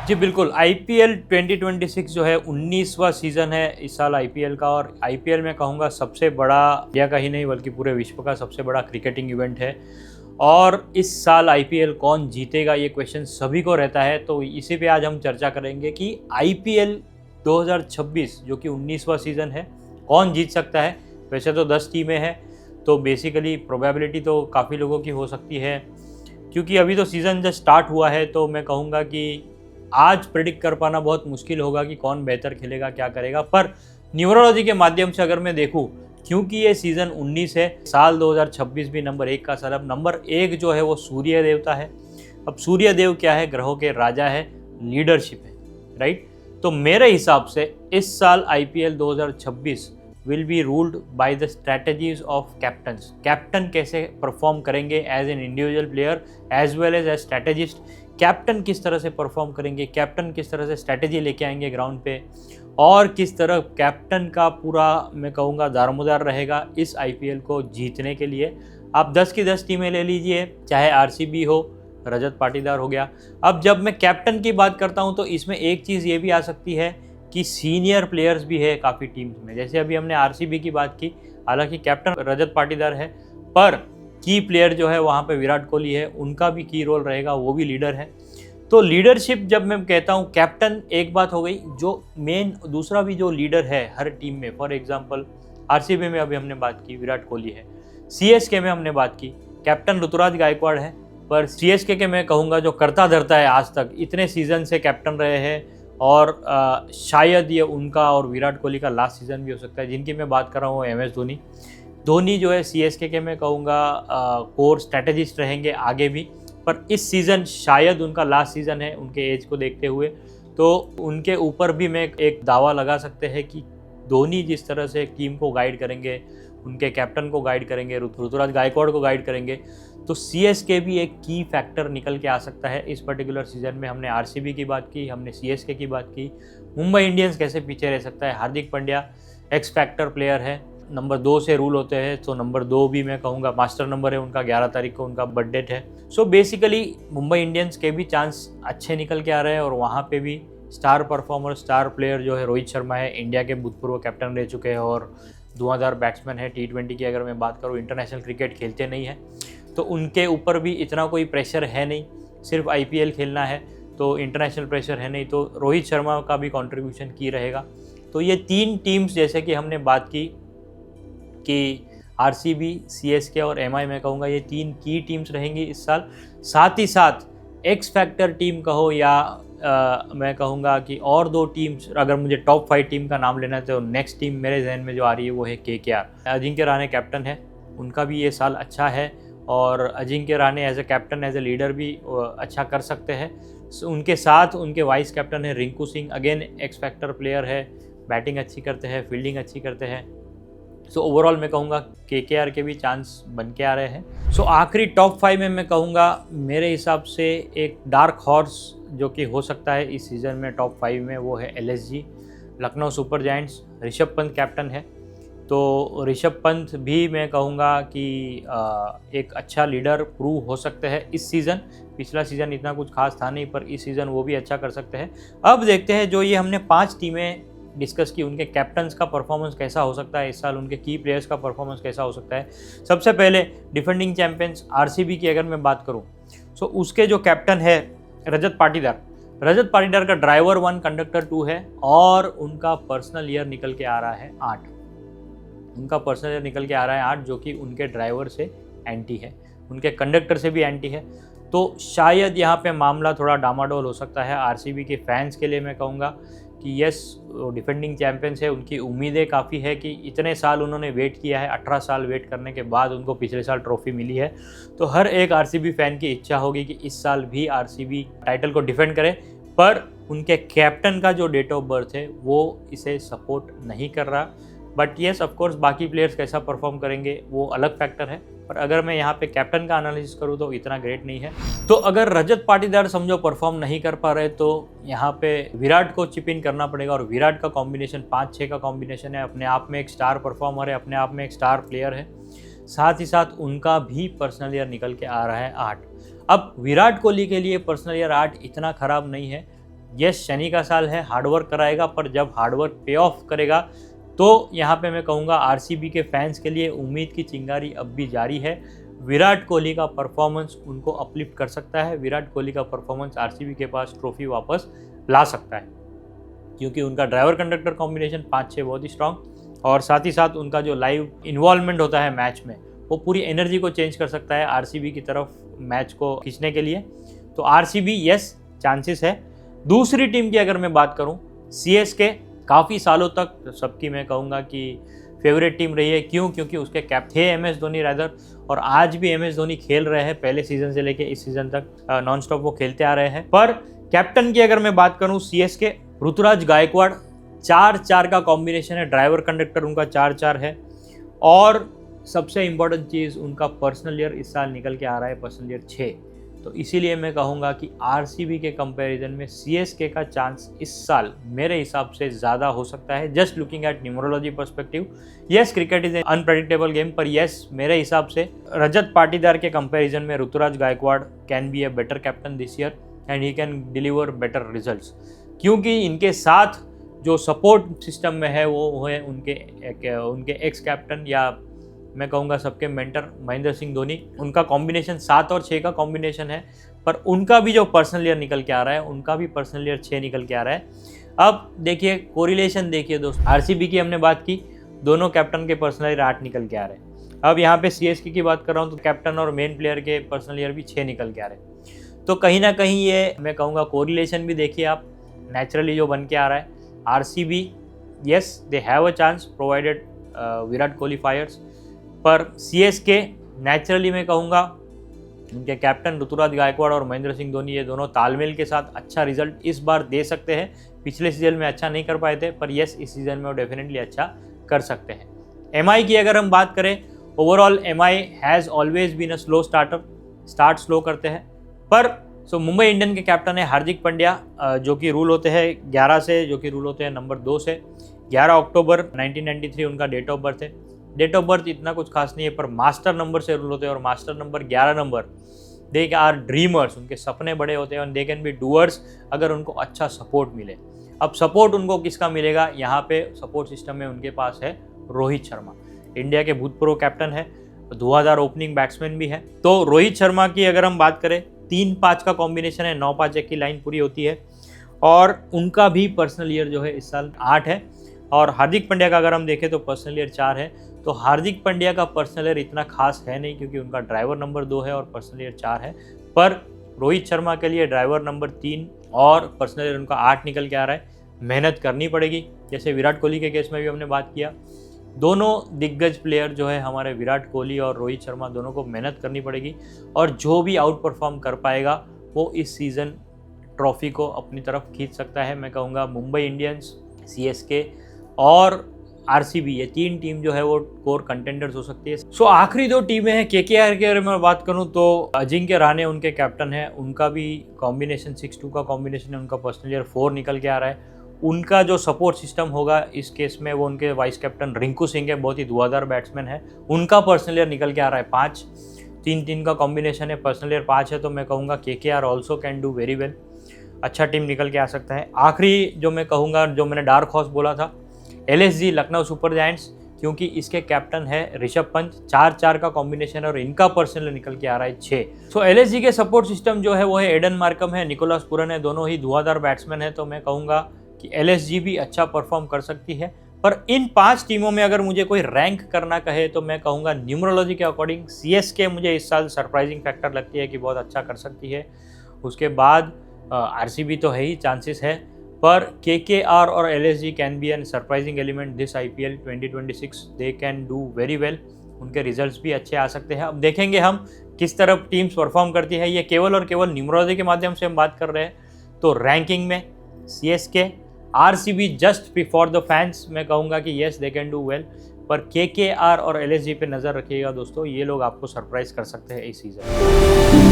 जी बिल्कुल, आईपीएल 2026 जो है 19वां सीज़न है इस साल आईपीएल का, और आईपीएल मैं कहूँगा सबसे बड़ा इंडिया का ही नहीं बल्कि पूरे विश्व का सबसे बड़ा क्रिकेटिंग इवेंट है। और इस साल आईपीएल कौन जीतेगा ये क्वेश्चन सभी को रहता है, तो इसी पे आज हम चर्चा करेंगे कि आईपीएल 2026 जो कि 19वां सीज़न है, कौन जीत सकता है। वैसे तो 10 टीमें हैं, तो बेसिकली प्रोबेबिलिटी तो काफ़ी लोगों की हो सकती है, क्योंकि अभी तो सीज़न जस्ट स्टार्ट हुआ है। तो मैं कहूँगा कि आज प्रेडिक्ट कर पाना बहुत मुश्किल होगा कि कौन बेहतर खेलेगा, क्या करेगा। पर न्यूमरोलॉजी के माध्यम से अगर मैं देखूं, क्योंकि ये सीज़न 19 है, साल 2026 भी नंबर 1 का साल। अब नंबर 1 जो है वो सूर्य देवता है। अब सूर्य देव क्या है? ग्रहों के राजा है, लीडरशिप है, राइट। तो मेरे हिसाब से इस साल IPL 2026 will be ruled by the strategies of captains. Captain कैसे परफॉर्म करेंगे as an individual player as well as strategist. Captain किस तरह से परफॉर्म करेंगे, कैप्टन किस तरह से स्ट्रैटेजी लेके आएंगे ग्राउंड पे, और किस तरह कैप्टन का पूरा मैं कहूँगा दारोमदार रहेगा इस आईपीएल को जीतने के लिए। आप 10 की 10 टीमें ले लीजिए, चाहे आरसीबी हो, रजत पाटीदार हो गया। अब जब मैं कैप्टन की बात करता हूँ तो इसमें एक चीज़ ये भी आ सकती है कि सीनियर प्लेयर्स भी है काफ़ी टीम्स में। जैसे अभी हमने आरसीबी की बात की, हालांकि कैप्टन रजत पाटीदार है, पर की प्लेयर जो है वहाँ पे विराट कोहली है, उनका भी की रोल रहेगा, वो भी लीडर है। तो लीडरशिप जब मैं कहता हूँ, कैप्टन एक बात हो गई, जो मेन दूसरा भी जो लीडर है हर टीम में। फॉर एग्जांपल आरसीबी में अभी हमने बात की विराट कोहली है, सीएसके में हमने बात की कैप्टन ऋतुराज गायकवाड़ है। पर सीएसके के मैं कहूँगा जो करता धरता है, आज तक इतने सीजन से कैप्टन रहे हैं, और शायद ये उनका और विराट कोहली का लास्ट सीज़न भी हो सकता है। जिनकी मैं बात कर रहा हूँ एमएस धोनी। धोनी जो है सीएसके के मैं कहूँगा कोर स्ट्रैटेजिस्ट रहेंगे आगे भी, पर इस सीज़न शायद उनका लास्ट सीज़न है उनके एज को देखते हुए। तो उनके ऊपर भी मैं एक दावा लगा सकते हैं कि धोनी जिस तरह से टीम को गाइड करेंगे, उनके कैप्टन को गाइड करेंगे, ऋतुराज गायकवाड़ को गाइड करेंगे, तो सीएसके भी एक की फैक्टर निकल के आ सकता है इस पर्टिकुलर सीज़न में। हमने आरसीबी की बात की, हमने सीएसके की बात की। मुंबई इंडियंस कैसे पीछे रह सकता है? Hardik Pandya x factor player है, नंबर 2 से रूल होते हैं, तो नंबर 2 भी मैं कहूँगा मास्टर नंबर है उनका। 11 तारीख को उनका बर्थ डेट है। सो बेसिकली मुंबई इंडियंस के भी चांस अच्छे निकल के आ रहे हैं, और वहाँ पे भी स्टार परफॉर्मर, स्टार प्लेयर जो है रोहित शर्मा है, इंडिया के भूतपूर्व कैप्टन रह चुके हैं और धुआंधार बैट्समैन है। T20 की अगर मैं बात करूँ, इंटरनेशनल क्रिकेट खेलते नहीं है, तो उनके ऊपर भी इतना कोई प्रेशर है नहीं, सिर्फ आईपीएल खेलना है, तो इंटरनेशनल प्रेशर है नहीं। तो रोहित शर्मा का भी कंट्रीब्यूशन की रहेगा। तो ये 3 टीम्स जैसे कि हमने बात की कि आरसीबी, सीएसके और एमआई, मैं कहूँगा ये 3 की टीम्स रहेंगी इस साल। साथ ही साथ एक्स फैक्टर टीम कहो या मैं कहूँगा कि और 2 टीम्स, अगर मुझे टॉप 5 टीम का नाम लेना है तो नेक्स्ट टीम मेरे जहन में जो आ रही है वो है केकेआर। अजिंक्य रहाणे कैप्टन है, उनका भी ये साल अच्छा है, और Ajinkya Rahane as a captain, as a leader भी अच्छा कर सकते हैं। उनके साथ उनके वाइस कैप्टन है Rinku Singh, again x factor player है, बैटिंग अच्छी करते हैं, फील्डिंग अच्छी करते हैं। सो ओवरऑल मैं कहूँगा केकेआर के भी चांस बन के आ रहे हैं। सो आखिरी टॉप 5 में मैं कहूँगा मेरे हिसाब से एक डार्क हॉर्स जो कि हो सकता है इस सीज़न में टॉप 5 में, वो है LSG, Lucknow super giants. Rishabh Pant captain है, तो ऋषभ पंत भी मैं कहूँगा कि एक अच्छा लीडर प्रूव हो सकते हैं इस सीज़न। पिछला सीज़न इतना कुछ खास था नहीं, पर इस सीज़न वो भी अच्छा कर सकते हैं। अब देखते हैं जो ये हमने 5 टीमें डिस्कस की, उनके कैप्टन्स का परफॉर्मेंस कैसा हो सकता है इस साल, उनके की प्लेयर्स का परफॉर्मेंस कैसा हो सकता है। सबसे पहले डिफेंडिंग चैंपियंस आरसीबी की अगर मैं बात करूं, सो उसके जो कैप्टन है रजत पाटीदार। रजत पाटीदार का ड्राइवर 1, कंडक्टर 2 है, और उनका पर्सनल ईयर निकल के आ रहा है 8। उनका पर्सनल ईयर निकल के आ रहा है 8, जो कि उनके ड्राइवर से एंटी है, उनके कंडक्टर से भी एंटी है। तो शायद यहाँ पे मामला थोड़ा डामाडोल हो सकता है आरसीबी के फैंस के लिए। मैं कहूँगा कि यस, डिफेंडिंग चैंपियंस है, उनकी उम्मीदें काफ़ी है कि इतने साल उन्होंने वेट किया है, 18 साल वेट करने के बाद उनको पिछले साल ट्रॉफी मिली है। तो हर एक आरसीबी फैन की इच्छा होगी कि इस साल भी आरसीबी टाइटल को डिफेंड करे, पर उनके कैप्टन का जो डेट ऑफ बर्थ है वो इसे सपोर्ट नहीं कर रहा। बट येस, ऑफकोर्स बाकी प्लेयर्स कैसा परफॉर्म करेंगे वो अलग फैक्टर है, पर अगर मैं यहाँ पे कैप्टन का एनालिसिस करूँ तो इतना ग्रेट नहीं है। तो अगर रजत पाटीदार समझो परफॉर्म नहीं कर पा रहे, तो यहाँ पे विराट को चिप इन करना पड़ेगा, और विराट का कॉम्बिनेशन 5-6 का कॉम्बिनेशन है, अपने आप में एक स्टार परफॉर्मर है, अपने आप में एक स्टार प्लेयर है। साथ ही साथ उनका भी पर्सनल ईयर निकल के आ रहा है 8। अब विराट कोहली के लिए पर्सनल ईयर 8 इतना ख़राब नहीं है, यस शनि का साल है, हार्डवर्क कराएगा, पर जब हार्डवर्क पे ऑफ करेगा तो यहाँ पे मैं कहूँगा आरसीबी के फैंस के लिए उम्मीद की चिंगारी अब भी जारी है। विराट कोहली का परफॉर्मेंस उनको अपलिफ्ट कर सकता है, विराट कोहली का परफॉर्मेंस आरसीबी के पास ट्रॉफी वापस ला सकता है, क्योंकि उनका ड्राइवर कंडक्टर कॉम्बिनेशन 5-6 बहुत ही स्ट्रांग, और साथ ही साथ उनका जो लाइव इन्वॉल्वमेंट होता है मैच में वो पूरी एनर्जी को चेंज कर सकता है आरसीबी की तरफ मैच को खींचने के लिए। तो आरसीबी यस चांसेस है। दूसरी टीम की अगर मैं बात करूं, सीएसके काफ़ी सालों तक सबकी मैं कहूँगा कि फेवरेट टीम रही है। क्यों? क्योंकि उसके कैप्टन थे एमएस धोनी रादर, और आज भी एमएस धोनी खेल रहे हैं, पहले सीजन से लेके इस सीजन तक नॉन स्टॉप वो खेलते आ रहे हैं। पर कैप्टन की अगर मैं बात करूं सीएसके, ऋतुराज गायकवाड़ 4-4 का कॉम्बिनेशन है, ड्राइवर कंडक्टर उनका 4-4 है, और सबसे इम्पोर्टेंट चीज़ उनका पर्सनल ईयर इस साल निकल के आ रहा है, पर्सनल ईयर 6। तो इसीलिए मैं कहूँगा कि आरसीबी के कंपैरिजन में सीएसके का चांस इस साल मेरे हिसाब से ज़्यादा हो सकता है, just looking at numerology perspective. Yes cricket is an unpredictable game, पर यस मेरे हिसाब से रजत पाटीदार के कंपैरिजन में Ruturaj Gaikwad can be a better captain this year and he can deliver better results, क्योंकि इनके साथ जो सपोर्ट सिस्टम में है वो है उनके एक्स कैप्टन, या मैं कहूँगा सबके मेंटर महेंद्र सिंह धोनी। उनका कॉम्बिनेशन 7 और 6 का कॉम्बिनेशन है, पर उनका भी जो पर्सनल ईयर निकल के आ रहा है, उनका भी पर्सनल ईयर 6 निकल के आ रहा है। अब देखिए कोरिलेशन देखिए दोस्त, आरसीबी की हमने बात की, दोनों कैप्टन के पर्सनल ईयर 8 निकल के आ रहे हैं। अब यहाँ पे सीएसके की बात कर रहा हूँ तो कैप्टन और मेन प्लेयर के पर्सनल ईयर भी 6 निकल के आ रहे हैं। तो कहीं ना कहीं ये मैं कहूँगा कोरिलेशन भी देखिए आप, नेचुरली जो बन के आ रहा है। RCB yes they have a chance provided Virat Kohli fires, पर सीएसके नेचुरली मैं कहूँगा उनके कैप्टन ऋतुराज गायकवाड़ और महेंद्र सिंह धोनी ये दोनों तालमेल के साथ अच्छा रिजल्ट इस बार दे सकते हैं। पिछले सीजन में अच्छा नहीं कर पाए थे, पर यस इस सीजन में वो डेफिनेटली अच्छा कर सकते हैं। एमआई की अगर हम बात करें, overall MI has always been a slow starter, start slow करते हैं, पर मुंबई इंडियन के कैप्टन है हार्दिक पांड्या, जो कि रूल होते हैं 11 से, जो कि रूल होते हैं नंबर 2 से। 11 अक्टूबर 1993 उनका डेट ऑफ बर्थ है। डेट ऑफ बर्थ इतना कुछ खास नहीं है, पर मास्टर नंबर से रूल होते हैं, और master number 11 number, they are dreamers, उनके सपने बड़े होते हैं, और दे कैन बी डूअर्स अगर उनको अच्छा सपोर्ट मिले। अब सपोर्ट उनको किसका मिलेगा? यहाँ पे सपोर्ट सिस्टम में उनके पास है रोहित शर्मा, इंडिया के भूतपूर्व कैप्टन है, धुआंधार ओपनिंग बैट्समैन भी है। तो रोहित शर्मा की अगर हम बात करें, 3-5 का कॉम्बिनेशन है, 9-5-1 की लाइन पूरी होती है, और उनका भी पर्सनल ईयर जो है इस साल 8 है। और हार्दिक पांड्या का अगर हम देखें तो पर्सनल ईयर 4 है। तो हार्दिक पांड्या का पर्सनल ईयर इतना खास है नहीं, क्योंकि उनका ड्राइवर नंबर 2 है और पर्सनल ईयर 4 है, पर रोहित शर्मा के लिए ड्राइवर नंबर 3 और पर्सनल ईयर उनका 8 निकल के आ रहा है। मेहनत करनी पड़ेगी, जैसे विराट कोहली के केस में भी हमने बात किया, दोनों दिग्गज प्लेयर जो है हमारे विराट कोहली और रोहित शर्मा, दोनों को मेहनत करनी पड़ेगी, और जो भी आउट परफॉर्म कर पाएगा वो इस सीज़न ट्रॉफी को अपनी तरफ खींच सकता है। मैं कहूँगा मुंबई इंडियंस, सीएसके और आरसीबी, ये 3 टीम जो है वो कोर कंटेंडर्स हो सकती है। सो आखिरी 2 टीमें हैं। केकेआर के अगर मैं बात करूं तो अजिंक्य रहाणे उनके कैप्टन है, उनका भी कॉम्बिनेशन 6-2 का कॉम्बिनेशन है, उनका पर्सनल ईयर 4 निकल के आ रहा है। उनका जो सपोर्ट सिस्टम होगा इस केस में, वो उनके वाइस कैप्टन रिंकू सिंह है, बहुत ही धुआंधार बैट्समैन है, उनका पर्सनल ईयर निकल के आ रहा है 5। 3-3 का कॉम्बिनेशन है, पर्सनल ईयर 5 है, तो मैं कहूँगा KKR also can do very well, अच्छा टीम निकल के आ सकता है। आखिरी जो मैं कहूँगा, जो मैंने डार्क हॉर्स बोला था, एलएसजी लखनऊ सुपर जायंट्स, क्योंकि इसके कैप्टन है ऋषभ पंत, 4-4 का कॉम्बिनेशन, और इनका पर्सनल निकल के आ रहा है 6। सो एलएसजी के सपोर्ट सिस्टम जो है वो है एडन मार्कम है, निकोलस पुरन है, दोनों ही धुआंधार बैट्समैन है, तो मैं कहूँगा कि एलएसजी भी अच्छा परफॉर्म कर सकती है। पर इन 5 टीमों में अगर मुझे कोई रैंक करना कहे तो मैं कहूँगा न्यूमरोलॉजी के अकॉर्डिंग सीएसके मुझे इस साल सरप्राइजिंग फैक्टर लगती है कि बहुत अच्छा कर सकती है। उसके बाद आरसीबी तो है ही, चांसेस है, पर केकेआर और LSG can be an surprising element this IPL 2026। They can do very well, उनके रिजल्ट्स भी अच्छे आ सकते हैं। अब देखेंगे हम किस तरफ टीम्स परफॉर्म करती है, ये केवल और केवल न्यूमरोलॉजी के माध्यम से हम बात कर रहे हैं। तो रैंकिंग में CSK, RCB just before the fans, मैं कहूँगा कि yes they can do well, पर केकेआर और एलएसजी पे नज़र रखिएगा दोस्तों, ये लोग आपको सरप्राइज कर सकते हैं इस सीज़न।